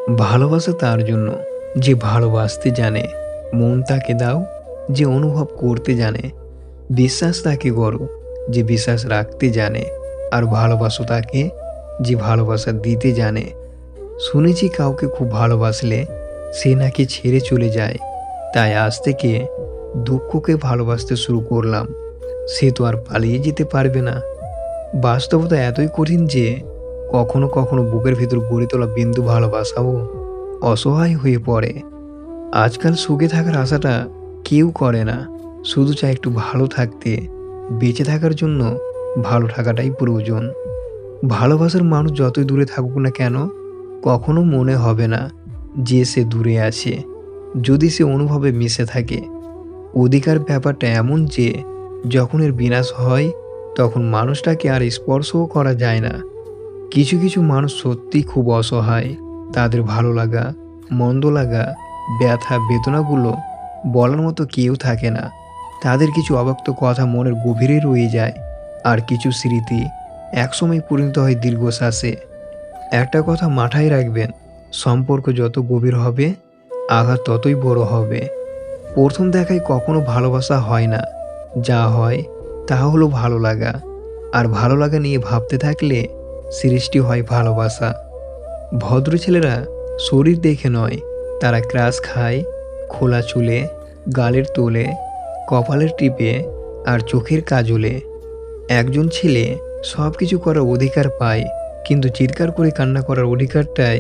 ভালোবাসা তার জন্য যে ভালোবাসতে জানে, মন তাকে দাও যে অনুভব করতে জানে, বিশ্বাস তাকে করো যে বিশ্বাস রাখতে জানে, আর ভালোবাসো তাকে যে ভালোবাসা দিতে জানে। শুনেছি কাউকে খুব ভালোবাসলে সে নাকি ছেড়ে চলে যায়, তাই আজ থেকে দুঃখকে ভালোবাসতে শুরু করলাম। সে তো আর পালিয়ে যেতে পারবে না। বাস্তবতা এতই কঠিন যে কখনো কখনো বুকের ভেতর গড়ে তোলা বিন্দু ভালোবাসাও অসহায় হয়ে পড়ে। আজকাল সুখে থাকার আশাটা কেউ করে না, শুধু চায় একটু ভালো থাকতে। বেঁচে থাকার জন্য ভালো থাকাটাই প্রয়োজন। ভালোবাসার মানুষ যতই দূরে থাকুক না কেন, কখনো মনে হবে না যে সে দূরে আছে, যদি সে অনুভবে মিশে থাকে। অধিকার ব্যাপারটা এমন যে যখন এর বিনাশ হয় তখন মানুষটাকে আর স্পর্শও করা যায় না। কিছু কিছু মানুষ সত্যিই খুব অসহায়। তাদের ভালো লাগা, মন্দ লাগা, ব্যথা বেদনাগুলো বলার মতো কেউ থাকে না। তাদের কিছু অব্যক্ত কথা মনের গভীরে রয়ে যায়, আর কিছু স্মৃতি একসময় পরিণত হয় দীর্ঘশ্বাসে। একটা কথা মাথায় রাখবেন, সম্পর্ক যত গভীর হবে আঘাত ততই বড় হবে। প্রথম দেখায় কখনো ভালোবাসা হয় না, যা হয় তা হলো ভালো লাগা। আর ভালো লাগা নিয়ে ভাবতে থাকলে সৃষ্টি হয় ভালোবাসা। ভদ্র ছেলেরা শরীর দেখে নয়, তারা ক্রাশ খায় খোলা চুলে, গালের তোলে, কপালের টিপে আর চোখের কাজলে। একজন ছেলে সব কিছু করার অধিকার পায়, কিন্তু চিৎকার করে কান্না করার অধিকারটাই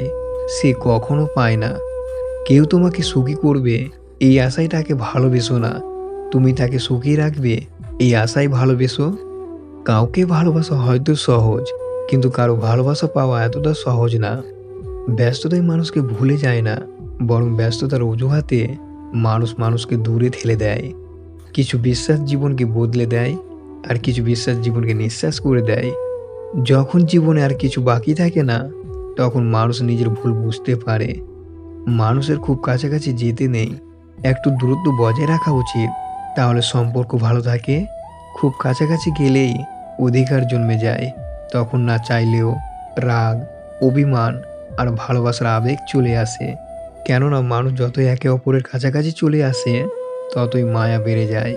সে কখনো পায় না। কেউ তোমাকে সুখী করবে এই আশায় তাকে ভালোবেসো না, তুমি তাকে সুখী রাখবে এই আশায় ভালোবেসো। কাউকে ভালোবাসা হয়তো সহজ, কিন্তু কারো ভালোবাসা পাওয়া এতটা সহজ না। ব্যস্ততায় মানুষকে ভুলে যায় না, বরং ব্যস্ততার অজুহাতে মানুষ মানুষকে দূরে ঠেলে দেয়। কিছু বিশ্বাস জীবনকে বদলে দেয়, আর কিছু বিশ্বাস জীবনকে নিঃশ্বাস করে দেয়। যখন জীবনে আর কিছু বাকি থাকে না, তখন মানুষ নিজের ভুল বুঝতে পারে। মানুষের খুব কাছাকাছি যেতে নেই, একটু দূরত্ব বজায় রাখা উচিত, তাহলে সম্পর্ক ভালো থাকে। খুব কাছাকাছি গেলেই অধিকার জন্মে যায়, তখন না চাইলেও রাগ, অভিমান আর ভালোবাসার আবেগ চলে আসে। কেননা মানুষ যতই একে অপরের কাছাকাছি চলে আসে, ততই মায়া বেড়ে যায়।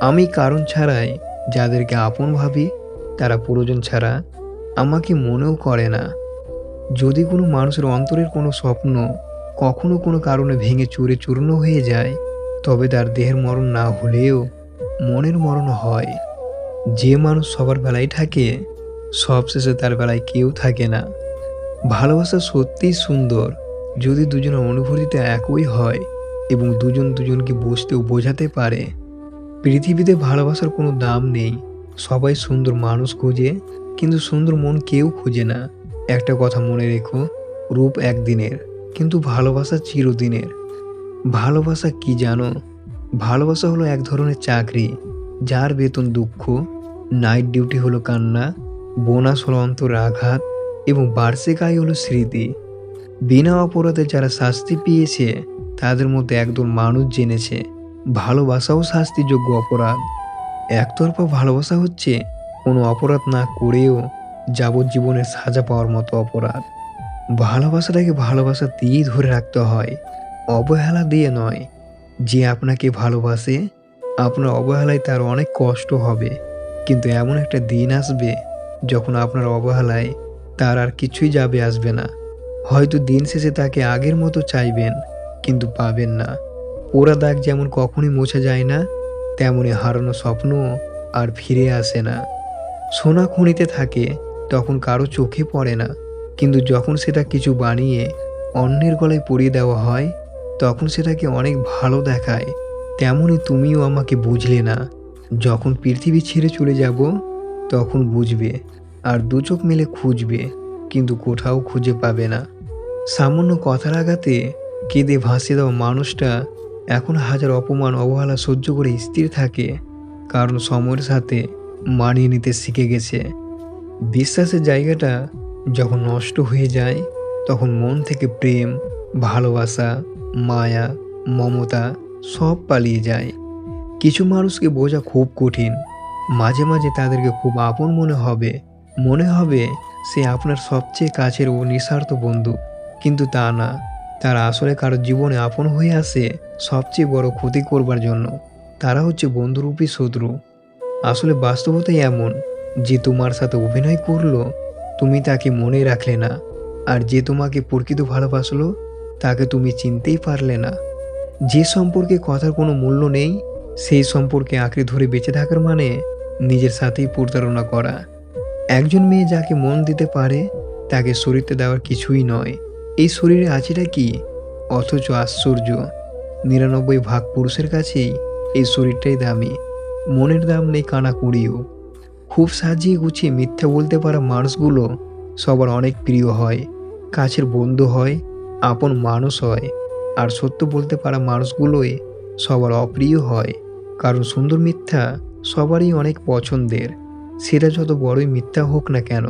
আমি কারণ ছাড়াই যাদেরকে আপন ভাবি, তারা প্রয়োজন ছাড়া আমাকে মনেও করে না। যদি কোনো মানুষের অন্তরের কোনো স্বপ্ন কখনো কোনো কারণে ভেঙে চুরে চূর্ণ হয়ে যায়, তবে তার দেহের মরণ না হলেও মনের মরণ হয়। যে মানুষ সবার বেলায় থাকে, সবশেষে তার বেলায় কেউ থাকে না। ভালোবাসা সত্যিই সুন্দর যদি দুজনের অনুভূতিটা একই হয় এবং দুজন দুজনকে বুঝতে ও বোঝাতে পারে। পৃথিবীতে ভালোবাসার কোনো দাম নেই। সবাই সুন্দর মানুষ খোঁজে, কিন্তু সুন্দর মন কেউ খোঁজে না। একটা কথা মনে রেখো, রূপ একদিনের, কিন্তু ভালোবাসা চিরদিনের। ভালোবাসা কি জানো? ভালোবাসা হলো এক ধরনের চাকরি, যার বেতন দুঃখ, নাইট ডিউটি হলো কান্না, বোনাস হলো অন্তর আঘাত এবং বার্ষিক আয় হলো স্মৃতি। বিনা অপরাধে যারা শাস্তি পেয়েছে, তাদের মধ্যে একদল মানুষ জেনেছে ভালোবাসাও শাস্তিযোগ্য অপরাধ। একতরফা ভালোবাসা হচ্ছে কোনো অপরাধ না করেও যাবজ্জীবনের সাজা পাওয়ার মতো অপরাধ। ভালোবাসাটাকে ভালোবাসা দিয়েই ধরে রাখতে হয়, অবহেলা দিয়ে নয়। যে আপনাকে ভালোবাসে, আপনার অবহেলায় তার অনেক কষ্ট হবে, কিন্তু এমন একটা দিন আসবে যখন আপনার অবহেলায় তার আর কিছুই যাবে আসবে না। হয়তো দিন শেষে তাকে আগের মতো চাইবেন, কিন্তু পাবেন না। পোড়া দাগ যেমন কখনই মোছা যায় না, তেমনি হারানো স্বপ্ন আর ফিরে আসে না। সোনা খনিতে থাকে তখন কারো চোখে পড়ে না, কিন্তু যখন সেটা কিছু বানিয়ে অন্যের গলায় পরিয়ে দেওয়া হয়, তখন সেটাকে অনেক ভালো দেখায়। তেমনি তুমিও আমাকে বুঝলে না। যখন পৃথিবী ছেড়ে চলে যাব, তখন বুঝবে, আর দু চোখ মেলে খুঁজবে, কিন্তু কোথাও খুঁজে পাবে না। সামান্য কথার আঘাতে কেঁদে ভাসিয়ে দেওয়া মানুষটা এখন হাজার অপমান অবহেলা সহ্য করে স্থির থাকে, কারণ সময়ের সাথে মানিয়ে নিতে শিখে গেছে। বিশ্বাসের জায়গাটা যখন নষ্ট হয়ে যায়, তখন মন থেকে প্রেম, ভালোবাসা, মায়া, মমতা সব পালিয়ে যায়। কিছু মানুষকে বোঝা খুব কঠিন। মাঝে মাঝে তাদেরকে খুব আপন মনে হবে, মনে হবে সে আপনার সবচেয়ে কাছের ও নিঃস্বার্থ বন্ধু। কিন্তু তা না, তারা আসলে কারো জীবনে আপন হয়ে আসে সবচেয়ে বড় ক্ষতি করবার জন্য। তারা হচ্ছে বন্ধুরূপী শত্রু। আসলে বাস্তবতাই এমন, যে তোমার সাথে অভিনয় করলো, তুমি তাকে মনে রাখলে না। আর যে তোমাকে প্রকৃত ভালোবাসলো, তাকে তুমি চিনতেই পারলে না। যে সম্পর্কে কথার কোনো মূল্য নেই, সেই সম্পর্কে আঁকড়ে ধরে বেঁচে থাকার মানে নিজের সাথেই প্রতারণা করা। একজন মেয়ে যাকে মন দিতে পারে, তাকে শরীরতে দেওয়ার কিছুই নয়। এই শরীরে আছেটা কি? অথচ আশ্চর্য, ৯৯ ভাগ পুরুষের কাছেই এই শরীরটাই দামি। মনের দাম নেই কানা কুড়িও। খুব সাজিয়ে গুছিয়ে মিথ্যা বলতে পারা মানুষগুলো সবার অনেক প্রিয় হয়, কাছের বন্ধু হয়, আপন মানুষ হয়। আর সত্য বলতে পারা মানুষগুলোই সবার অপ্রিয় হয়। কারণ সুন্দর মিথ্যা সবারই অনেক পছন্দের, সেটা যত বড়ই মিথ্যা হোক না কেন।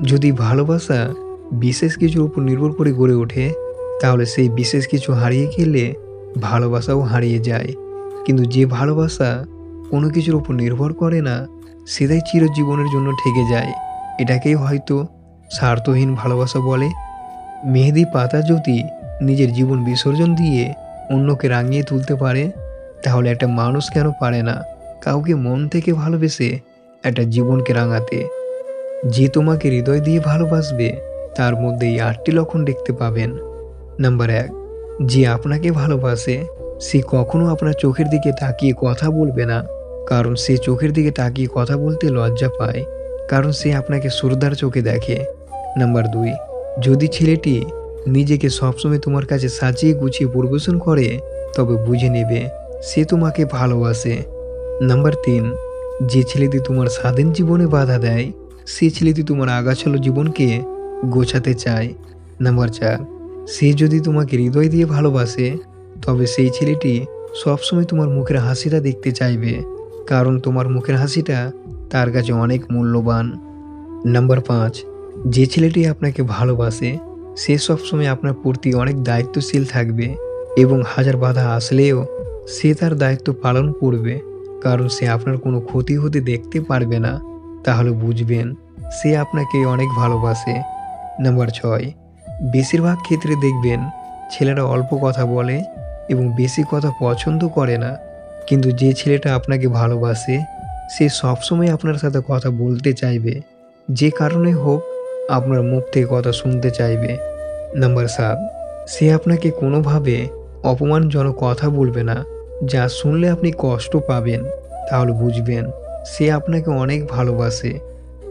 যদি ভালোবাসা বিশেষ কিছুর উপর নির্ভর করে গড়ে ওঠে, তাহলে সেই বিশেষ কিছু হারিয়ে গেলে ভালোবাসাও হারিয়ে যায়। কিন্তু যে ভালোবাসা কোনো কিছুর উপর নির্ভর করে না, সেটাই চিরজীবনের জন্য থেকে যায়। এটাকেই হয়তো স্বার্থহীন ভালোবাসা বলে। মেহেদি পাতা যদি নিজের জীবন বিসর্জন দিয়ে অন্যকে রাঙিয়ে তুলতে পারে, তাহলে একটা মানুষ কেন পারে না কাউকে মন থেকে ভালোবেসে একটা জীবনকে রাঙাতে? যে তোমাকে হৃদয় দিয়ে ভালোবাসবে, তার মধ্যে এই ৮টি লক্ষণ দেখতে পাবেন। নাম্বার ১, যে আপনাকে ভালোবাসে, সে কখনো আপনার চোখের দিকে তাকিয়ে কথা বলবে না। কারণ সে চোখের দিকে তাকিয়ে কথা বলতে লজ্জা পায়। কারণ সে আপনাকে শ্রদ্ধার চোখে দেখে। নাম্বার ২, যদি ছেলেটি নিজেকে সবসময় তোমার কাছে সাজিয়ে গুছিয়ে পরিবেশন করে, তবে বুঝে নেবে সে তোমাকে ভালোবাসে। নাম্বার ৩, যে ছেলেটি তোমার স্বাধীন জীবনে বাধা দেয়, সে ছেলেটি তোমার আগাছালো জীবনকে গোছাতে চায়। নাম্বার ৪, সে যদি তোমাকে হৃদয় দিয়ে ভালোবাসে, তবে সেই ছেলেটি সবসময় তোমার মুখের হাসিটা দেখতে চাইবে। কারণ তোমার মুখের হাসিটা তার কাছে অনেক মূল্যবান। নাম্বার ৫, যে ছেলেটি আপনাকে ভালোবাসে, সে সবসময় আপনার প্রতি অনেক দায়িত্বশীল থাকবে এবং হাজার বাধা আসলেও সে তার দায়িত্ব পালন করবে। কারণ সে আপনার কোনো ক্ষতি হতে দেখতে পারবে না। তাহলে বুঝবেন সে আপনাকে অনেক ভালোবাসে। নাম্বার ৬, বেশিরভাগ ক্ষেত্রে দেখবেন ছেলেরা অল্প কথা বলে এবং বেশি কথা পছন্দ করে না। কিন্তু যে ছেলেটা আপনাকে ভালোবাসে, সে সবসময় আপনার সাথে কথা বলতে চাইবে। যে কারণে হোক, আপনার মুখ থেকে কথা শুনতে চাইবে। নাম্বার ৭, সে আপনাকে কোনোভাবে অপমানজনক কথা বলবে না, যা শুনলে আপনি কষ্ট পাবেন। তাহলে বুঝবেন সে আপনাকে অনেক ভালোবাসে।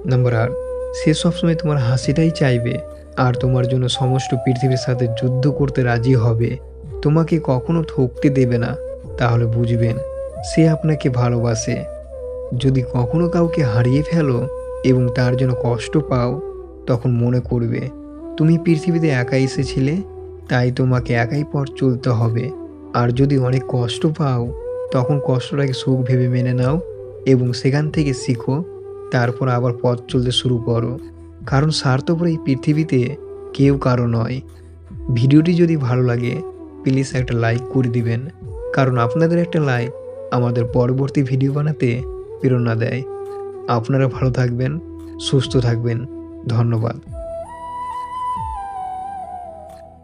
নাম্বার ৮, সে সবসময় তোমার হাসিটাই চাইবে আর তোমার জন্য সমস্ত পৃথিবীর সাথে যুদ্ধ করতে রাজি হবে। তোমাকে কখনো ঠকতে দেবে না। তাহলে বুঝবেন সে আপনাকে ভালোবাসে। যদি কখনো কাউকে হারিয়ে ফেলো এবং তার জন্য কষ্ট পাও, তখন মনে করবে তুমি পৃথিবীতে একাই এসেছিলে, তাই তোমাকে একাই পথ চলতে হবে। আর যদি অনেক কষ্ট পাও, তখন কষ্টটাকে সুখ ভেবে মেনে নাও এবং সেখান থেকে শিখো। তারপর আবার পথ চলতে শুরু করো। কারণ স্বার্থপর এই পৃথিবীতে কেউ কারো নয়। ভিডিওটি যদি ভালো লাগে, প্লিজ একটা লাইক করে দিবেন। কারণ আপনাদের একটা লাইক আমাদের পরবর্তী ভিডিও বানাতে প্রেরণা দেয়। আপনারা ভালো থাকবেন, সুস্থ থাকবেন। ধন্যবাদ।